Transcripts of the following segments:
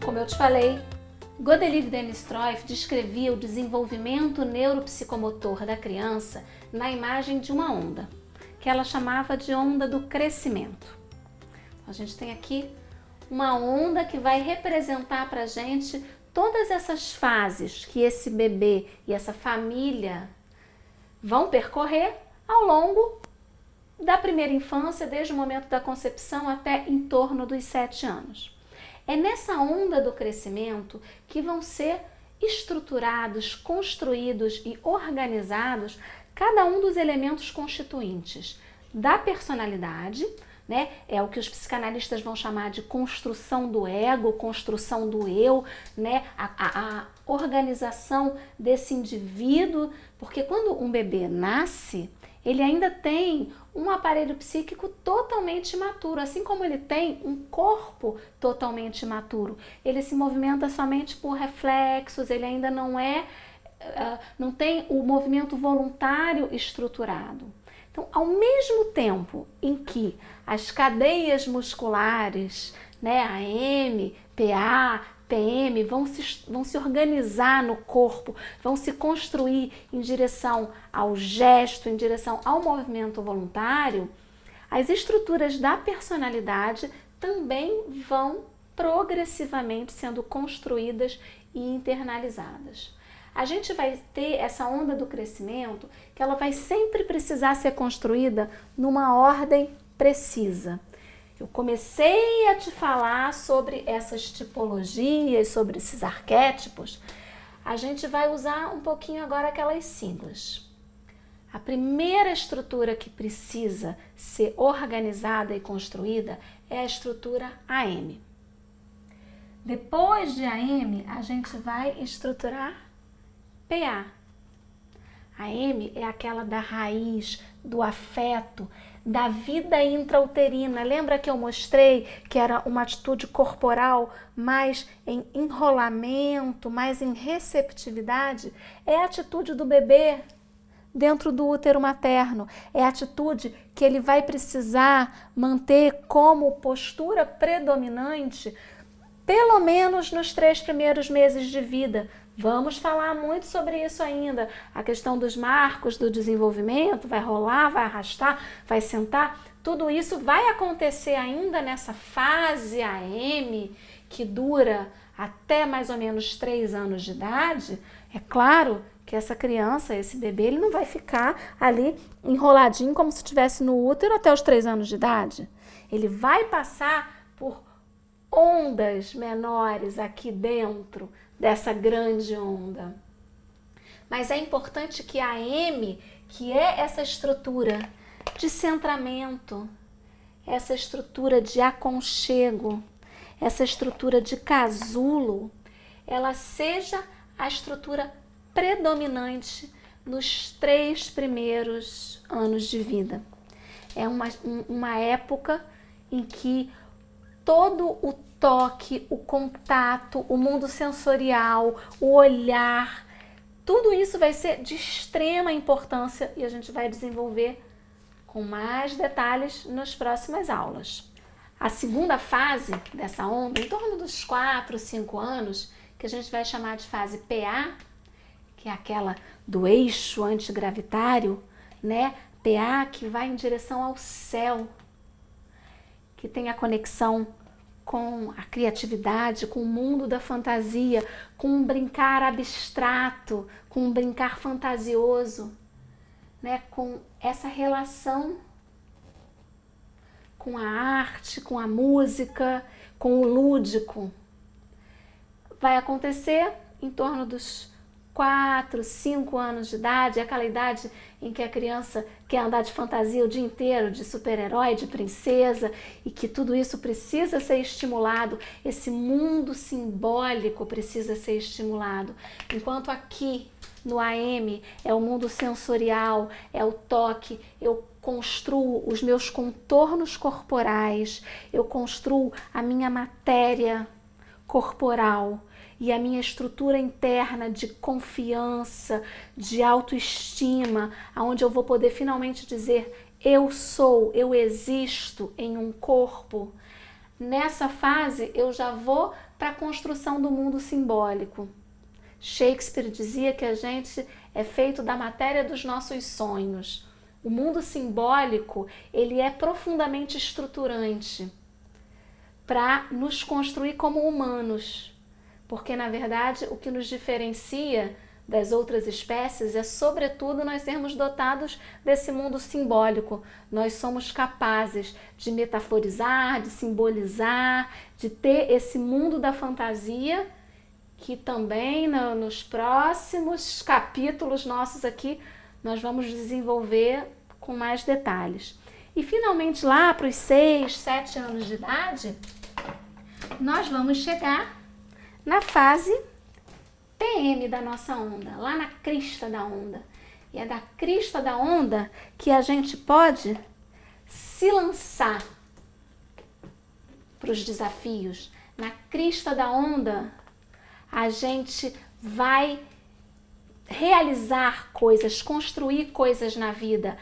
Como eu te falei, Godelieve Dennis-Troif descrevia o desenvolvimento neuropsicomotor da criança na imagem de uma onda, que ela chamava de onda do crescimento. A gente tem aqui uma onda que vai representar para a gente todas essas fases que esse bebê e essa família vão percorrer ao longo da primeira infância, desde o momento da concepção até em torno dos 7 anos. É nessa onda do crescimento que vão ser estruturados, construídos e organizados cada um dos elementos constituintes da personalidade, né? É o que os psicanalistas vão chamar de construção do ego, construção do eu, né? A organização desse indivíduo, porque quando um bebê nasce, ele ainda tem um aparelho psíquico totalmente imaturo, assim como ele tem um corpo totalmente imaturo. Ele se movimenta somente por reflexos, ele ainda não tem o movimento voluntário estruturado. Então, ao mesmo tempo em que as cadeias musculares, né, AM, PA, PM, vão se organizar no corpo, vão se construir em direção ao gesto, em direção ao movimento voluntário, as estruturas da personalidade também vão progressivamente sendo construídas e internalizadas. A gente vai ter essa onda do crescimento que ela vai sempre precisar ser construída numa ordem precisa. Eu comecei a te falar sobre essas tipologias, sobre esses arquétipos. A gente vai usar um pouquinho agora aquelas siglas. A primeira estrutura que precisa ser organizada e construída é a estrutura AM. Depois de AM, a gente vai estruturar PA. A M é aquela da raiz, do afeto, da vida intrauterina. Lembra que eu mostrei que era uma atitude corporal mais em enrolamento, mais em receptividade? É a atitude do bebê dentro do útero materno. É a atitude que ele vai precisar manter como postura predominante pelo menos nos 3 primeiros meses de vida. Vamos falar muito sobre isso ainda. A questão dos marcos do desenvolvimento, vai rolar, vai arrastar, vai sentar. Tudo isso vai acontecer ainda nessa fase AM, que dura até mais ou menos 3 anos de idade. É claro que essa criança, esse bebê, ele não vai ficar ali enroladinho como se estivesse no útero até os 3 anos de idade. Ele vai passar por ondas menores aqui dentro dessa grande onda. Mas é importante que a M, que é essa estrutura de centramento, essa estrutura de aconchego, essa estrutura de casulo, ela seja a estrutura predominante nos 3 primeiros anos de vida. É uma época em que todo o toque, o contato, o mundo sensorial, o olhar, tudo isso vai ser de extrema importância e a gente vai desenvolver com mais detalhes nas próximas aulas. A segunda fase dessa onda, em torno dos 4, 5 anos, que a gente vai chamar de fase PA, que é aquela do eixo antigravitário, né? PA que vai em direção ao céu, que tem a conexão com a criatividade, com o mundo da fantasia, com um brincar abstrato, com um brincar fantasioso, né? Com essa relação com a arte, com a música, com o lúdico. Vai acontecer em torno dos 4, 5 anos de idade, é aquela idade em que a criança quer andar de fantasia o dia inteiro, de super-herói, de princesa, e que tudo isso precisa ser estimulado, esse mundo simbólico precisa ser estimulado. Enquanto aqui no AM é o mundo sensorial, é o toque, eu construo os meus contornos corporais, eu construo a minha matéria corporal, e a minha estrutura interna de confiança, de autoestima, onde eu vou poder finalmente dizer eu sou, eu existo em um corpo. nessa fase eu já vou para a construção do mundo simbólico. Shakespeare dizia que a gente é feito da matéria dos nossos sonhos. O mundo simbólico, ele é profundamente estruturante para nos construir como humanos, porque na verdade o que nos diferencia das outras espécies é, sobretudo, nós sermos dotados desse mundo simbólico. Nós somos capazes de metaforizar, de simbolizar, de ter esse mundo da fantasia, que também nos próximos capítulos nossos aqui nós vamos desenvolver com mais detalhes. E finalmente lá para os 6, 7 anos de idade, nós vamos chegar na fase PM da nossa onda, lá na crista da onda. E é da crista da onda que a gente pode se lançar para os desafios. Na crista da onda, a gente vai realizar coisas, construir coisas na vida.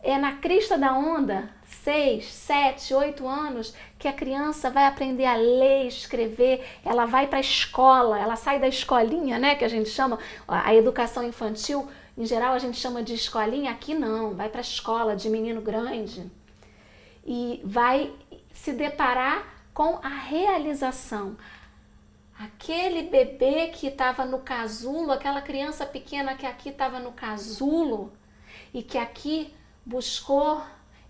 É na crista da onda, 6, 7, 8 anos, que a criança vai aprender a ler, escrever, ela vai para a escola, ela sai da escolinha, né, que a gente chama, a educação infantil, em geral a gente chama de escolinha, aqui não, vai para a escola de menino grande e vai se deparar com a realização. Aquele bebê que estava no casulo, aquela criança pequena que aqui estava no casulo e que aqui buscou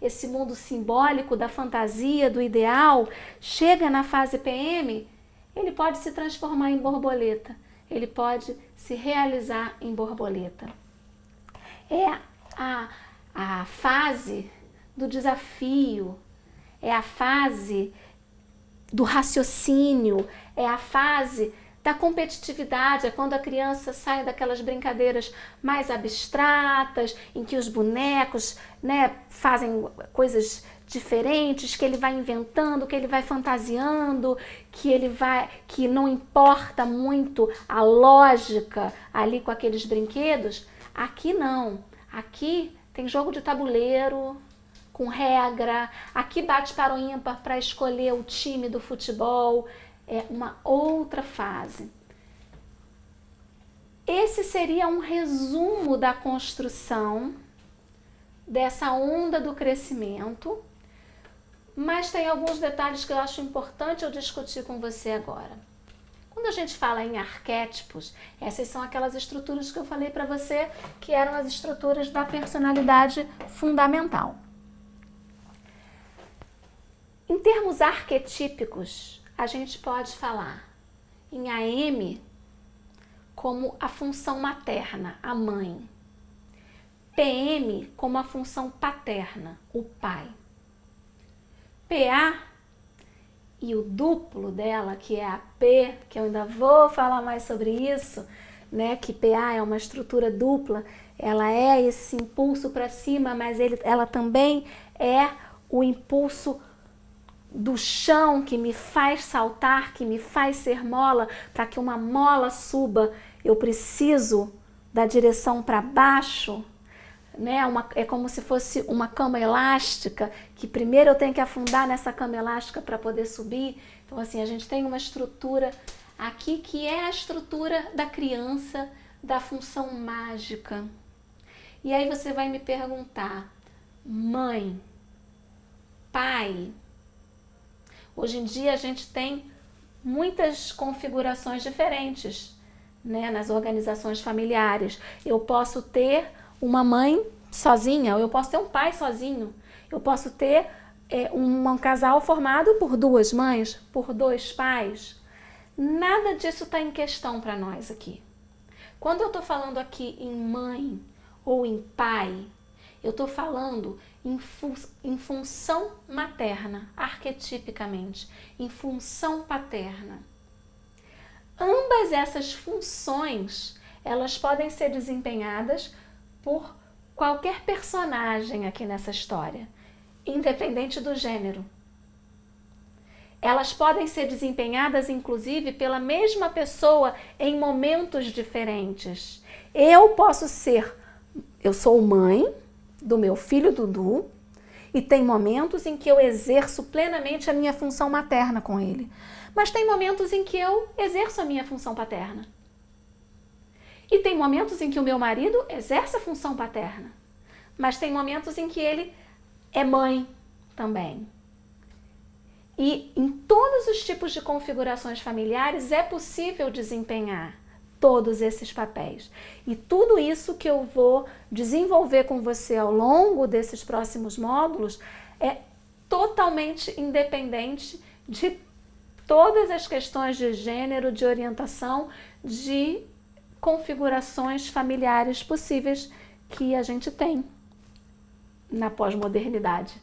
esse mundo simbólico da fantasia, do ideal, chega na fase PM, ele pode se transformar em borboleta, ele pode se realizar em borboleta. É a fase do desafio, é a fase do raciocínio, é a fase da competitividade, é quando a criança sai daquelas brincadeiras mais abstratas, em que os bonecos, né, fazem coisas diferentes, que ele vai inventando, que ele vai fantasiando, que não importa muito a lógica ali com aqueles brinquedos. Aqui não, aqui tem jogo de tabuleiro, com regra, aqui bate para o ímpar para escolher o time do futebol, é uma outra fase. Esse seria um resumo da construção dessa onda do crescimento, mas tem alguns detalhes que eu acho importante eu discutir com você agora. Quando a gente fala em arquétipos, essas são aquelas estruturas que eu falei para você, que eram as estruturas da personalidade fundamental. Em termos arquetípicos, a gente pode falar em AM como a função materna, a mãe. PM como a função paterna, o pai. PA e o duplo dela, que é a P, que eu ainda vou falar mais sobre isso, né? Que PA é uma estrutura dupla, ela é esse impulso para cima, mas ela também é o impulso do chão que me faz saltar, que me faz ser mola. Para que uma mola suba, eu preciso da direção para baixo, né? É como se fosse uma cama elástica, que primeiro eu tenho que afundar nessa cama elástica para poder subir. Então assim, a gente tem uma estrutura aqui que é a estrutura da criança, da função mágica. E aí você vai me perguntar, mãe, pai, hoje em dia a gente tem muitas configurações diferentes, né, nas organizações familiares. Eu posso ter uma mãe sozinha, ou eu posso ter um pai sozinho. Eu posso ter um casal formado por duas mães, por dois pais. Nada disso está em questão para nós aqui. Quando eu estou falando aqui em mãe ou em pai, eu estou falando em função materna, arquetipicamente, em função paterna. Ambas essas funções, elas podem ser desempenhadas por qualquer personagem aqui nessa história, independente do gênero. Elas podem ser desempenhadas, inclusive, pela mesma pessoa em momentos diferentes. Eu sou mãe do meu filho Dudu, E tem momentos em que eu exerço plenamente a minha função materna com ele. Mas tem momentos em que eu exerço a minha função paterna. E tem momentos em que o meu marido exerce a função paterna. Mas tem momentos em que ele é mãe também. E em todos os tipos de configurações familiares é possível desempenhar todos esses papéis. E tudo isso que eu vou desenvolver com você ao longo desses próximos módulos é totalmente independente de todas as questões de gênero, de orientação, de configurações familiares possíveis que a gente tem na pós-modernidade.